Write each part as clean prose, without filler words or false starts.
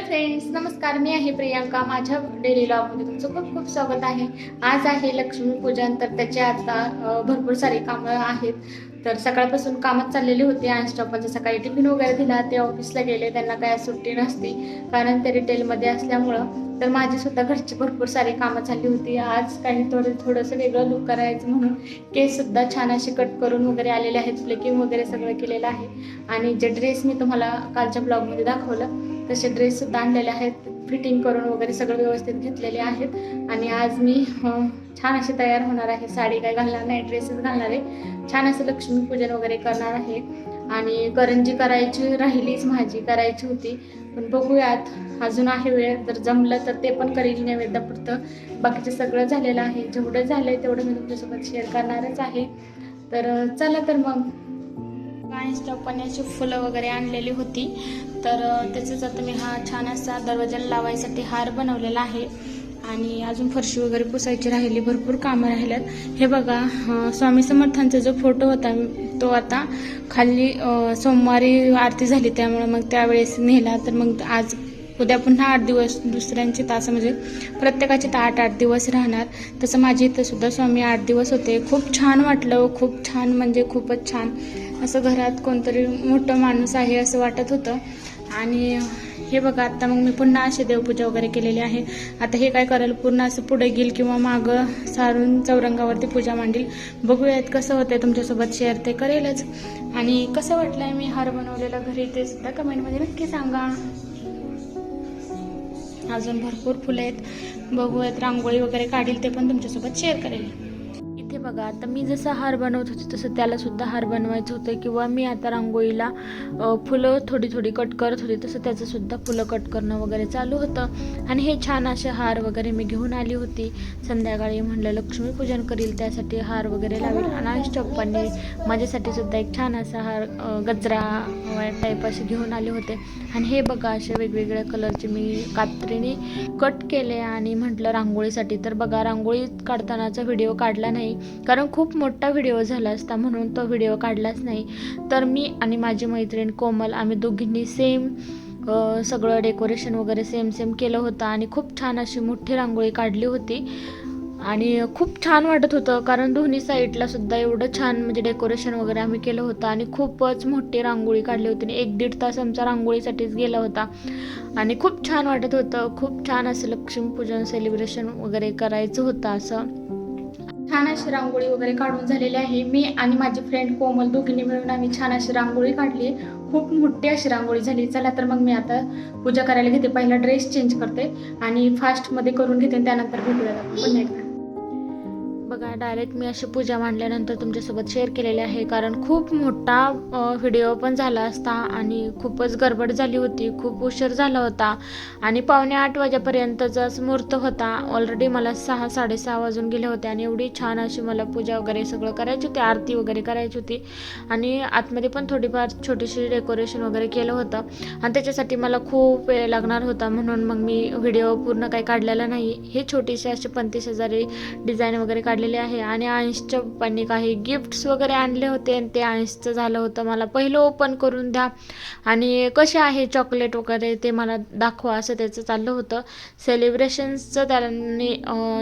Friends, नमस्कार. मी आहे प्रियांका. माझ्या डेली व्लॉगमध्ये तुमचं खूप खूप स्वागत आहे. आज आहे लक्ष्मीपूजन, तर त्याचे आता भरपूर सारी कामं आहेत. तर सकाळपासून कामच चाललेली होती. आणि स्टॉपमध्ये सकाळी टिफिन वगैरे दिला, ते ऑफिसला गेले. त्यांना काय सुट्टी नसते कारण ते रिटेलमध्ये असल्यामुळं. तर माझी सुद्धा घरची भरपूर सारी कामं चालली होती. आज काही थोडंसं वेगळं लुक करायचं म्हणून केससुद्धा छान असे कट करून वगैरे आलेले आहेत. फ्लेकिंग वगैरे सगळं केलेलं आहे. आणि जे ड्रेस मी तुम्हाला कालच्या ब्लॉगमध्ये दाखवलं तसे ड्रेससुद्धा आणलेले आहेत. फिटिंग करून वगैरे सगळं व्यवस्थित घेतलेले आहेत. आणि आज मी छान अशी तयार होणार आहे. साडी काय घालणार नाही, ड्रेसच घालणार आहे. छान असं लक्ष्मीपूजन वगैरे करणार आहे. आणि करंजी करायची राहिलीच, भाजी करायची होती, पण बघूयात अजून आहे वेळ. जर जमलं तर ते पण करेल नैवेद्यापुरतं. बाकीचं सगळं झालेलं आहे. जेवढं झालं आहे तेवढं मी तुमच्यासोबत शेअर करणारच आहे. तर चला तर मग. स्टॉपने अशी फुलं वगैरे आणलेली होती, तर त्याचंच आता मी हा छान असा दरवाजाला लावायसाठी हार बनवलेला आहे. आणि अजून फरशी वगैरे पुसायची राहिली, भरपूर कामं राहिल्यात. हे बघा, स्वामी समर्थांचा जो फोटो होता तो आता खाली सोमवारी आरती झाली त्यामुळे मग त्यावेळेस नेला. तर मग आज उद्या पुन्हा 8 दिवस दुसऱ्यांची तास, म्हणजे प्रत्येकाचे 8 दिवस राहणार. तसं माझी इथं सुद्धा स्वामी 8 दिवस होते. खूप छान वाटलं, खूप छान, म्हणजे खूपच छान. असं घरात कोणतरी मोठं माणूस आहे असं वाटत होतं. आणि हे बघा, आता मग मी पुन्हा अशी देवपूजा वगैरे केलेली आहे. आता हे काय करेल, पूर्ण असं पुढे घेईल किंवा मागं सारून चौरंगावरती पूजा मांडील. बघूयात कसं होतंय, तुमच्यासोबत शेअर ते करेलच. आणि कसं वाटलंय मी हार बनवलेला घरी ते सुद्धा कमेंटमध्ये नक्की सांगा. अजून भरपूर फुलं आहेत, बघूयात. रांगोळी वगैरे काढील, ते पण तुमच्यासोबत शेअर करेल. इथे बघा, आता मी जसं हार बनवत होते तसं त्याला सुद्धा हार बनवायचं होतं, किंवा मी आता रांगोळीला फुलं थोडी थोडी कट करत होते तसं त्याचं सुद्धा फुलं कट करणं वगैरे चालू होतं. आणि हे छान असे हार वगैरे मी घेऊन आली होती. संध्याकाळी म्हणलं लक्ष्मीपूजन करील, त्यासाठी हार वगैरे लावेल. आणि स्टॉपने माझ्यासाठी सुद्धा एक छान असा हार गजरा टाईप असे घेऊन आले होते. आणि हे बघा, असे वेगवेगळ्या कलरचे मी कात्रीने कट केले आणि म्हटलं रांगोळीसाठी. तर बघा, रांगोळी काढतानाचा व्हिडिओ काढला नाही कारण खूप मोठा व्हिडिओ झाला असता, म्हणून तो व्हिडिओ काढलाच नाही. तर मी आणि माझी मैत्रीण कोमल, आम्ही दोघींनी सेम सगळं डेकोरेशन वगैरे सेम केलं होतं. आणि खूप छान अशी मोठी रांगोळी काढली होती. आणि खूप छान वाटत होतं कारण दोन्ही साईडला सुद्धा एवढं छान म्हणजे डेकोरेशन वगैरे आम्ही केलं होतं. आणि खूपच मोठी रांगोळी काढली होती. 1-1.5 तास आमचा रांगोळीसाठीच गेला होता. आणि खूप छान वाटत होतं. खूप छान असं लक्ष्मीपूजन सेलिब्रेशन वगैरे करायचं होतं. असं छान अशी रांगोळी वगैरे काढून झालेली आहे. मी आणि माझी फ्रेंड कोमल दोघींनी मिळून आम्ही छान अशी रांगोळी काढली. खूप मोठी अशी रांगोळी झाली. चला तर मग मी आता पूजा करायला घेते. पहिला ड्रेस चेंज करते आणि फास्टमध्ये करून घेते, त्यानंतर भेटूया पुन्हा एकदा. बघा, डायरेक्ट मी अशी पूजा मांडल्यानंतर तुमच्यासोबत शेअर केलेले आहे कारण खूप मोठा व्हिडिओ पण झाला असता आणि खूपच गडबड झाली होती. खूप उशीर झाला होता आणि 7:45 वाजेपर्यंतचा मुहूर्त होता. ऑलरेडी मला 6-6:30 वाजून गेले होते. आणि एवढी छान अशी मला पूजा वगैरे सगळं करायची होती, आरती वगैरे करायची होती. आणि आतमध्ये पण थोडीफार छोटीशी डेकोरेशन वगैरे केलं होतं. आणि त्याच्यासाठी मला खूप वेळ लागणार होता, म्हणून मग मी व्हिडिओ पूर्ण काही काढलेला नाही. हे छोटीशी अशी 35,000 डिझाईन वगैरे काढलेले आहे. आणि अंशच्या पप्पांनी काही गिफ्ट्स वगैरे आणले होते आणि ते अंशचं झालं होतं. मला पहिलं ओपन करून द्या आणि कसे आहे चॉकलेट वगैरे ते मला दाखवा, असं त्याचं चाललं होतं. सेलिब्रेशन्सचं त्यांनी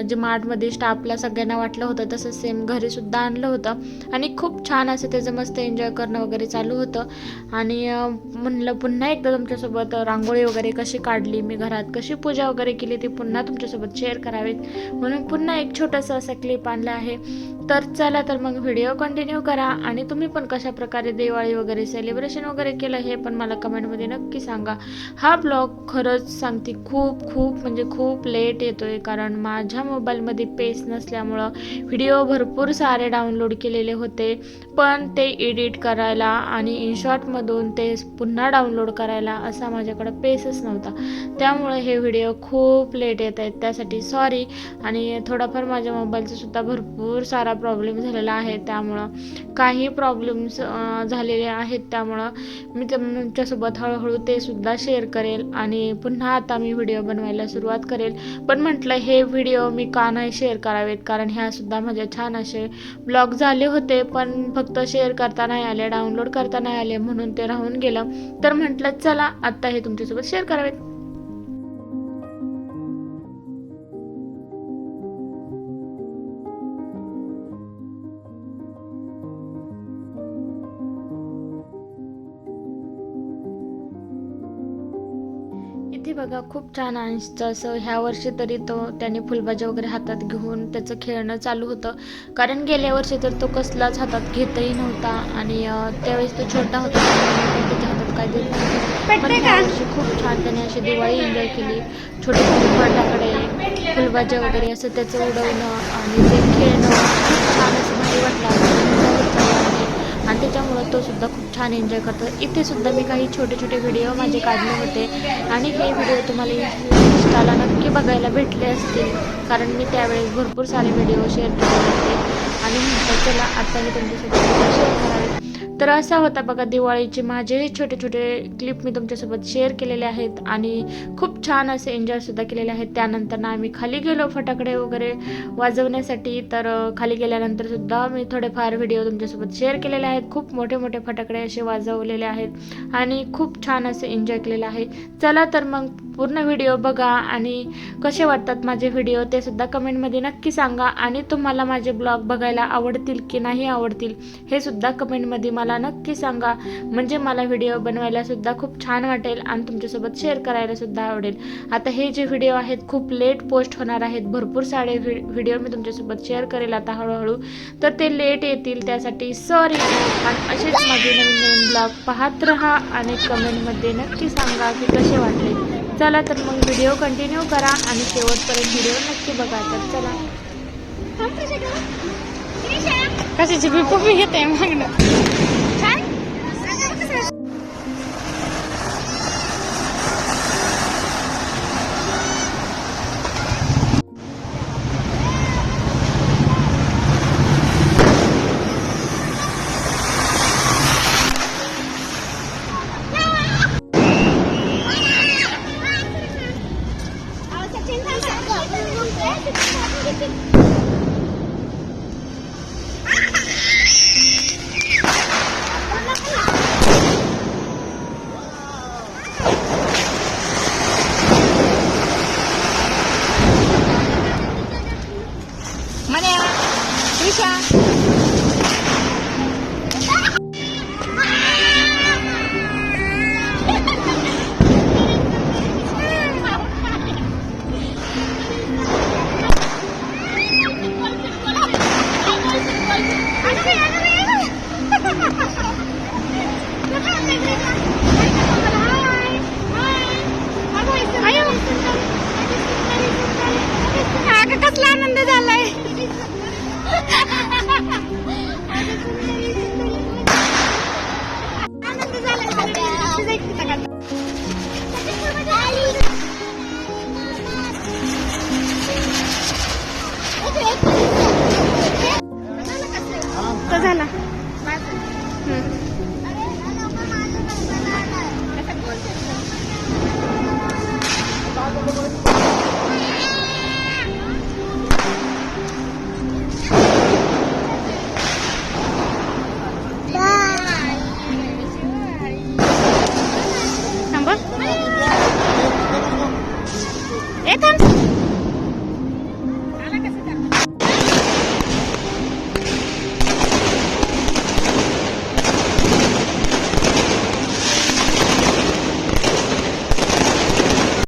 जे मार्टमध्ये स्टाफला सगळ्यांना वाटलं होतं तसं सेम घरीसुद्धा आणलं होतं. आणि खूप छान असं त्याचं मस्त एन्जॉय करणं वगैरे चालू होतं. आणि म्हणलं पुन्हा एकदा तुमच्यासोबत रांगोळी वगैरे कशी काढली, मी घरात कशी पूजा वगैरे केली ती पुन्हा तुमच्यासोबत शेअर करावेत, म्हणून पुन्हा एक छोटंसं असं क्लिप आणलं आहे. तर चला तर मग व्हिडिओ कंटिन्यू करा. आणि तुम्ही पण कशा प्रकारे दिवाळी वगैरे सेलिब्रेशन वगैरे केलं हे पण मला कमेंटमध्ये नक्की सांगा. हा ब्लॉग खरंच सांगते खूप म्हणजे खूप लेट येतोय कारण माझ्या मोबाईलमध्ये पेस नसल्यामुळं व्हिडिओ भरपूर सारे डाउनलोड केलेले होते, पण ते एडिट करायला आणि इनशॉटमधून ते पुन्हा डाउनलोड करायला असा माझ्याकडं पेसच नव्हता. त्यामुळे हे व्हिडिओ खूप लेट येत आहेत, त्यासाठी सॉरी. आणि थोडाफार माझ्या मोबाईलचा सुद्धा भरपूर सारा प्रॉब्लेम झालेला आहे, त्यामुळं काही प्रॉब्लेम्स झालेले आहेत. त्यामुळं मी तुमच्यासोबत हळूहळू ते सुद्धा शेअर करेल आणि पुन्हा आता मी व्हिडिओ बनवायला सुरुवात करेल. पण म्हटलं हे व्हिडिओ मी का नाही शेअर करावेत कारण ह्या सुद्धा माझे छान असे ब्लॉग झाले होते, पण फक्त शेअर करता नाही आले, डाउनलोड करता नाही आले, म्हणून ते राहून गेलं. तर म्हटलं चला आत्ता हे तुमच्यासोबत शेअर करावेत. इथे बघा खूप छान अंशचं असं ह्या वर्षी तरी त्याने फुलभाज्या वगैरे हातात घेऊन त्याचं खेळणं चालू होतं. कारण गेल्या वर्षी तर तो कसलाच हातात घेतही नव्हता आणि त्यावेळेस तो छोटा होता त्यामुळे त्याच्या हातात काय देत नव्हतं. पण ह्या वर्षी खूप छान त्याने अशी दिवाळी एन्जॉय केली. छोटे छोटे फटाकडे फुलभाज्या वगैरे असं त्याचं उडवणं आणि ते खेळणं खूप छान असं भारी वाटलं आणि त्याच्यामुळं तो सुद्धा खूप छान एन्जॉय करतो. इथे सुद्धा मी काही छोटे छोटे व्हिडिओ माझे काढले होते आणि हे व्हिडिओ तुम्हाला इंस्टाला नक्की बघायला भेटले असतील कारण मी त्यावेळेस भरपूर सारे व्हिडिओ शेअर केले होते आणि म्हटलं चला आता मी तुमच्यासोबत शेअर करावे. तर असा होता बघा दिवाळीचे माझे छोटे छोटे क्लिप मी तुमच्यासोबत शेअर केलेले आहेत आणि खूप छान असे एन्जॉयसुद्धा केलेले आहेत. त्यानंतर ना आम्ही खाली गेलो फटाकडे वगैरे वाजवण्यासाठी. तर खाली गेल्यानंतर सुद्धा मी थोडेफार व्हिडिओ तुमच्यासोबत शेअर केलेले आहेत. खूप मोठे मोठे फटाकडे असे वाजवलेले आहेत आणि खूप छान असे एन्जॉय केलेलं आहे. चला तर मग पूर्ण व्हिडिओ बघा आणि कसे वाटतात माझे व्हिडिओ ते सुद्धा कमेंटमध्ये नक्की सांगा आणि तुम्हाला माझे ब्लॉग बघायला आवडतील की नाही आवडतील हे सुद्धा कमेंटमध्ये मला नक्की सांगा. म्हणजे मला व्हिडिओ बनवायला सुद्धा खूप छान वाटेल आणि तुमच्यासोबत शेअर करायला सुद्धा आवडेल. आता हे जे व्हिडिओ आहेत खूप लेट पोस्ट होणार आहेत. भरपूर सारे व्हिडिओ मी तुमच्यासोबत शेअर करेल आता हळूहळू, तर ते लेट येतील त्यासाठी सॉरी. आणि असेच माझे नवीन नवीन ब्लॉग पाहत राहा आणि कमेंटमध्ये नक्की सांगा की कसे वाटले. चला तर मग व्हिडिओ कंटिन्यू करा आणि शेवटपर्यंत व्हिडिओ नक्की बघा. तर चला कशाची बी पप्पी घेते मागणं छान.